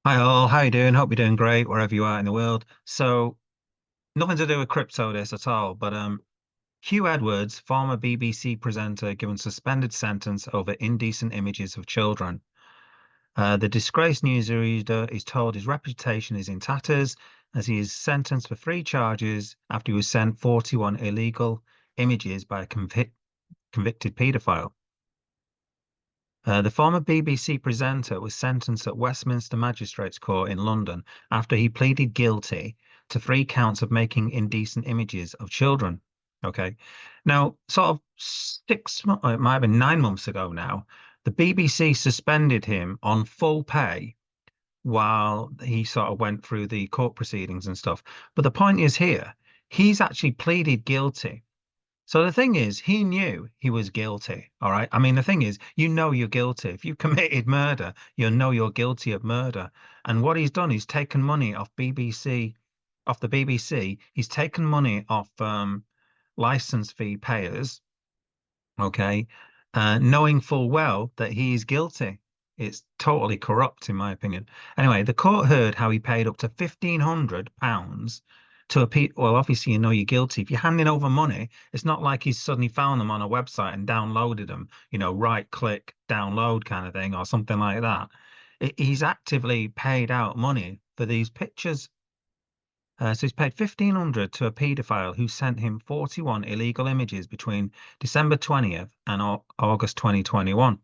Hi all, how you doing? Hope you're doing great wherever you are in the world. So, nothing to do with crypto this at all, but Huw Edwards, former BBC presenter, given suspended sentence over indecent images of children. The disgraced newsreader is told his reputation is in tatters as he is sentenced for three charges after he was sent 41 illegal images by a convicted paedophile. The former BBC presenter was sentenced at Westminster Magistrates Court in London after he pleaded guilty to three counts of making indecent images of children. Okay. Now, sort of 6 months, it might have been 9 months ago now, the BBC suspended him on full pay while he sort of went through the court proceedings and stuff. But the point is here, he's actually pleaded guilty. So the thing is, he knew he was guilty. All right. I mean, the thing is, you know you're guilty. If you committed murder, you know you're guilty of murder. And what he's done, he's taken money off BBC, off the BBC. He's taken money off license fee payers. Okay. Knowing full well that he is guilty. It's totally corrupt, in my opinion. Anyway, the court heard how he paid up to £1,500 to a well, obviously, you know you're guilty. If you're handing over money, it's not like he's suddenly found them on a website and downloaded them, right click, download kind of thing or something like that. He's actively paid out money for these pictures. So he's paid 1,500 to a paedophile who sent him 41 illegal images between December 20th and August 2021,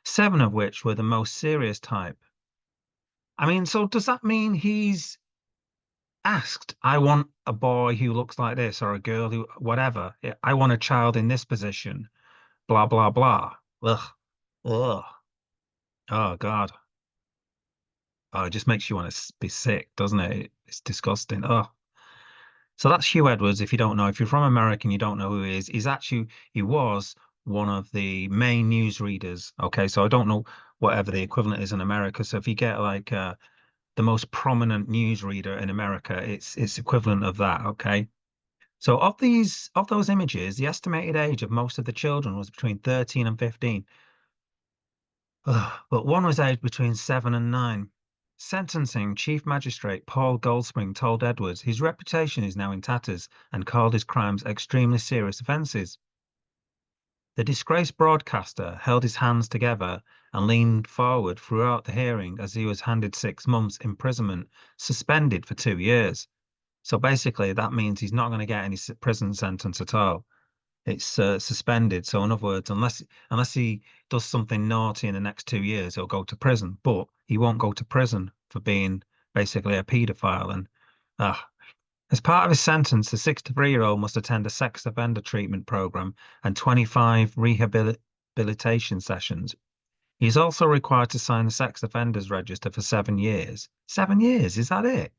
seven of which were the most serious type. I mean, so does that mean he's asked, I want a boy who looks like this or a girl who, whatever. I want a child in this position, blah, blah, blah. Ugh, ugh. Oh, God. Oh, it just makes you want to be sick, doesn't it? It's disgusting. Oh. So that's Huw Edwards. If you don't know, if you're from America and you don't know who he is, he was one of the main news readers. Okay, so I don't know whatever the equivalent is in America. So if you get like the most prominent news reader in America, it's equivalent of that. Okay. So of those images, the estimated age of most of the children was between 13 and 15. Ugh, but one was aged between 7 and 9. Sentencing Chief Magistrate Paul Goldspring told Edwards his reputation is now in tatters and called his crimes extremely serious offences. The disgraced broadcaster held his hands together and leaned forward throughout the hearing as he was handed 6 months imprisonment, suspended for 2 years. So basically, that means he's not going to get any prison sentence at all. It's suspended. So in other words, unless he does something naughty in the next 2 years, he'll go to prison. But he won't go to prison for being basically a paedophile. And as part of his sentence, the 63-year-old must attend a sex offender treatment program and 25 rehabilitation sessions. He's also required to sign the sex offenders register for 7 years. 7 years, is that it?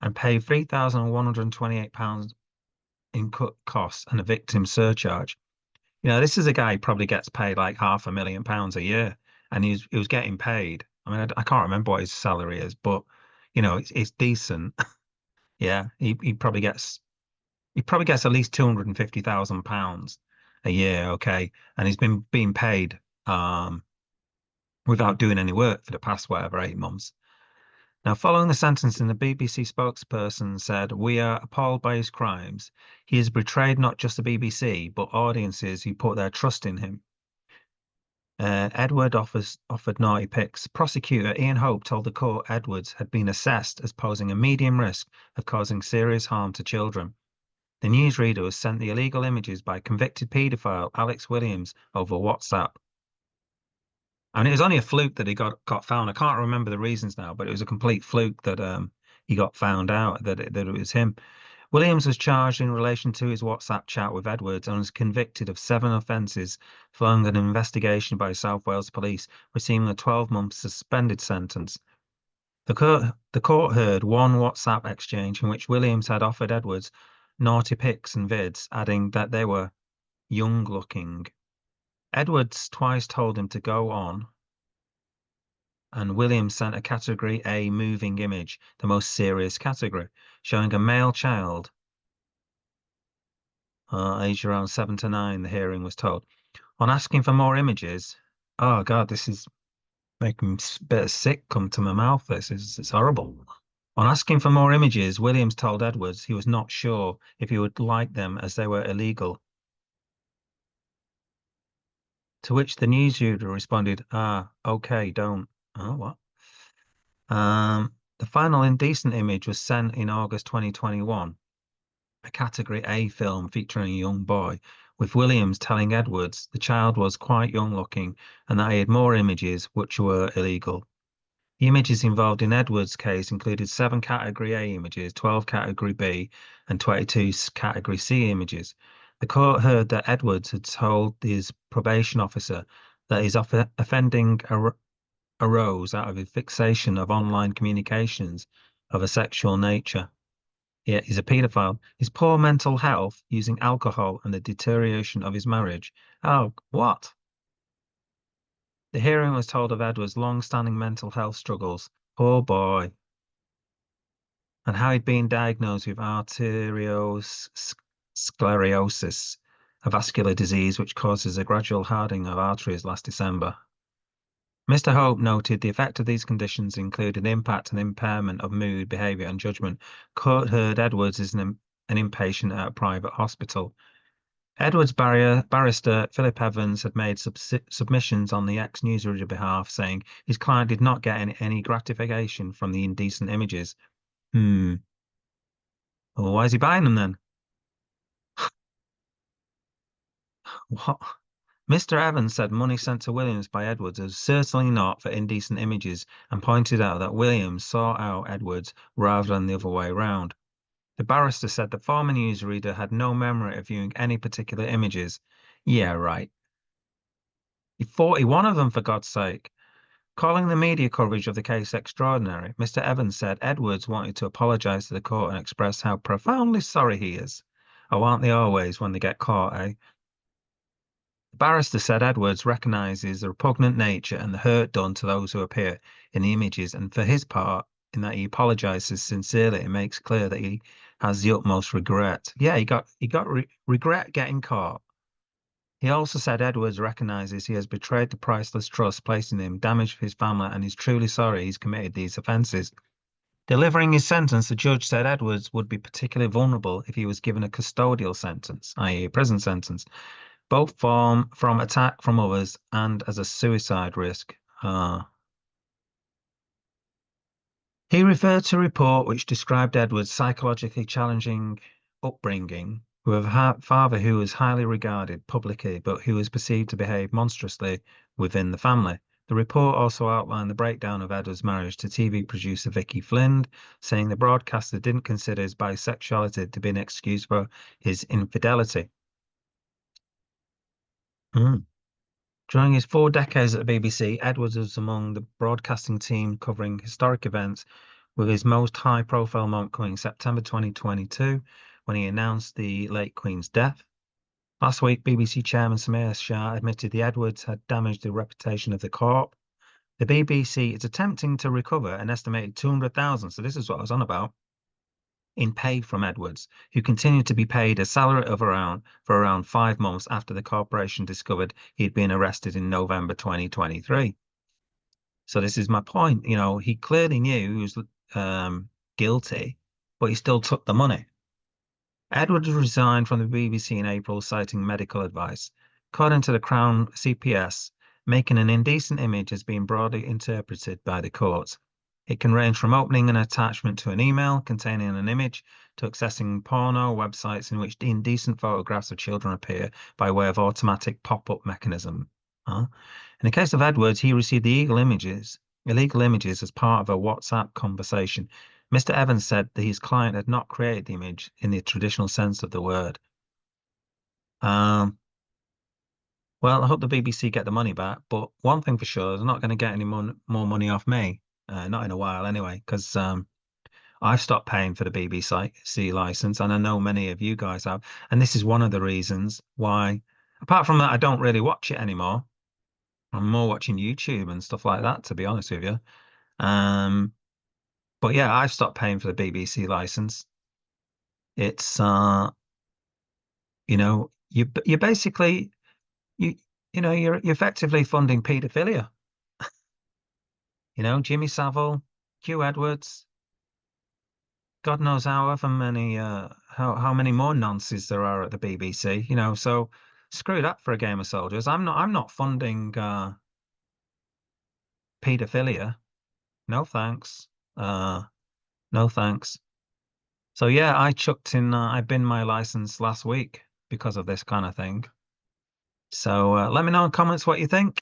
And pay £3,128 in cut costs and a victim surcharge. This is a guy who probably gets paid like £500,000 a year, and he was getting paid. I mean, I can't remember what his salary is, but it's decent. Yeah, he probably gets at least £250,000 a year. Okay, and he's been being paid without doing any work for the past whatever 8 months. Now, following the sentencing, the BBC spokesperson said, "We are appalled by his crimes. He has betrayed not just the BBC, but audiences who put their trust in him." Edward offered naughty pics. Prosecutor Ian Hope told the court Edwards had been assessed as posing a medium risk of causing serious harm to children. The newsreader was sent the illegal images by convicted paedophile Alex Williams over WhatsApp. And it was only a fluke that he got found. I can't remember the reasons now, but it was a complete fluke that he got found out that it was him. Williams was charged in relation to his WhatsApp chat with Edwards and was convicted of 7 offences following an investigation by South Wales Police, receiving a 12-month suspended sentence. The court heard one WhatsApp exchange in which Williams had offered Edwards naughty pics and vids, adding that they were young looking. Edwards twice told him to go on, and Williams sent a category A moving image, the most serious category, showing a male child aged around 7 to 9, the hearing was told. On asking for more images, oh God, this is Making a bit of sick come to my mouth. It's horrible. On asking for more images, Williams told Edwards he was not sure if he would like them as they were illegal. To which the newsreader responded, "Ah, okay, don't." Oh, what? The final indecent image was sent in August 2021, a Category A film featuring a young boy, with Williams telling Edwards the child was quite young looking and that he had more images which were illegal. The images involved in Edwards' case included 7 Category A images, 12 Category B, and 22 Category C images. The court heard that Edwards had told his probation officer that his offending arose out of a fixation of online communications of a sexual nature. Yet he's a paedophile. His poor mental health, using alcohol, and the deterioration of his marriage. Oh, what? The hearing was told of Edward's long-standing mental health struggles. Poor boy. And how he'd been diagnosed with arteriosclerosis, a vascular disease which causes a gradual hardening of arteries last December. Mr. Hope noted the effect of these conditions include an impact and impairment of mood, behavior, and judgment. Court heard Edwards is an inpatient at a private hospital. Edwards' barrister Philip Evans had made submissions on the ex-newsreader behalf, saying his client did not get any gratification from the indecent images. Well, why is he buying them then? What? Mr. Evans said money sent to Williams by Edwards was certainly not for indecent images and pointed out that Williams sought out Edwards rather than the other way round. The barrister said the former newsreader had no memory of viewing any particular images. Yeah, right. 41 of them, for God's sake. Calling the media coverage of the case extraordinary, Mr. Evans said Edwards wanted to apologize to the court and express how profoundly sorry he is. Oh, aren't they always when they get caught, eh? The barrister said Edwards recognizes the repugnant nature and the hurt done to those who appear in the images, and for his part, in that he apologizes sincerely and makes clear that he has the utmost regret. Yeah, he got regret getting caught. He also said Edwards recognizes he has betrayed the priceless trust placed in him, damaged his family, and is truly sorry he's committed these offences. Delivering his sentence, the judge said Edwards would be particularly vulnerable if he was given a custodial sentence, i.e., a prison sentence, both from attack from others and as a suicide risk. He referred to a report which described Edward's psychologically challenging upbringing, with a father who was highly regarded publicly, but who was perceived to behave monstrously within the family. The report also outlined the breakdown of Edward's marriage to TV producer Vicky Flynn, saying the broadcaster didn't consider his bisexuality to be an excuse for his infidelity. Mm. During his 4 decades at the BBC, Edwards was among the broadcasting team covering historic events, with his most high-profile moment coming in September 2022, when he announced the late Queen's death. Last week, BBC Chairman Samir Shah admitted the Edwards had damaged the reputation of the Corp. The BBC is attempting to recover an estimated 200,000, so this is what I was on about, in pay from Edwards, who continued to be paid a salary of around 5 months after the corporation discovered he'd been arrested in November 2023. So this is my point. You know, he clearly knew he was guilty, but he still took the money. Edwards resigned from the BBC in April, citing medical advice. According to the Crown CPS, making an indecent image has been broadly interpreted by the courts. It can range from opening an attachment to an email containing an image to accessing porno websites in which indecent photographs of children appear by way of automatic pop-up mechanism. In the case of Edwards, he received the illegal images as part of a WhatsApp conversation. Mr. Evans said that his client had not created the image in the traditional sense of the word. Well, I hope the BBC get the money back, but one thing for sure, they're not going to get any more money off me. Not in a while anyway, because I've stopped paying for the BBC license, and I know many of you guys have. And this is one of the reasons why, apart from that, I don't really watch it anymore. I'm more watching YouTube and stuff like that, to be honest with you. But yeah, I've stopped paying for the BBC license. It's you know, you basically you're effectively funding paedophilia. Jimmy Savile, Huw Edwards, God knows however many how many more nonces there are at the BBC, so screw that for a game of soldiers. I'm not funding paedophilia. No thanks. Uh no thanks. So yeah, I binned my license last week because of this kind of thing. So let me know in comments what you think.